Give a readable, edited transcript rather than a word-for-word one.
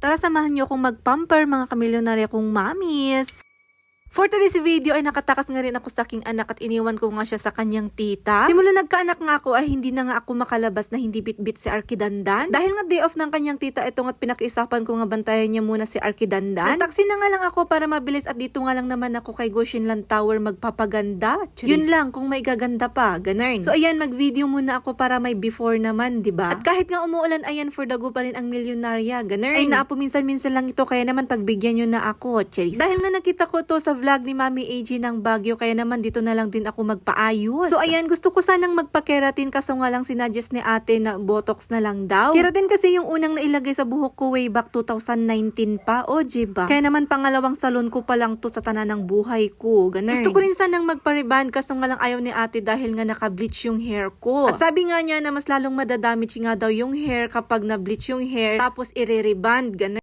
Tara samahan niyo akong mag-pamper mga kamilyonarya kong mamis. For today's video ay nakatakas nga rin ako sa aking anak at iniwan ko nga siya sa kanyang tita. Simula nagkaanak nga ako ay hindi na nga ako makalabas na hindi bit-bit si Arkidandan. Dahil nga day off ng kanyang tita, ito nga't pinakiusapan ko nga bantayan niya muna si Arkidandan. Nagtaksi na nga lang ako para mabilis at dito nga lang naman ako kay Goshenland Tower magpapaganda. Charis. Yun lang kung may gaganda pa, ganun. So ayan, mag-video muna ako para may before naman, diba? At kahit nga umuulan, ayan, for the go pa rin ang milyonarya, ganun. Ay naapo minsan-minsan lang ito, kaya naman pagbigyan nyo na ako, charis. Dahil nga nakita ko to sa vlog ni Mami AG ng Baguio, kaya naman dito na lang din ako magpaayos. So ayan, gusto ko sanang magpa-keratin kaso nga lang sinuggest ni ate na botox na lang daw. Keratin kasi yung unang nailagay sa buhok ko way back 2019 pa, o diba? Kaya naman pangalawang salon ko pa lang to sa tanan ng buhay ko, ganun. Gusto ko rin sanang magpa-reband kaso nga lang ayaw ni ate dahil nga naka-bleach yung hair ko. At sabi nga niya na mas lalong madadamage nga daw yung hair kapag na-bleach yung hair tapos i-reband, ganun.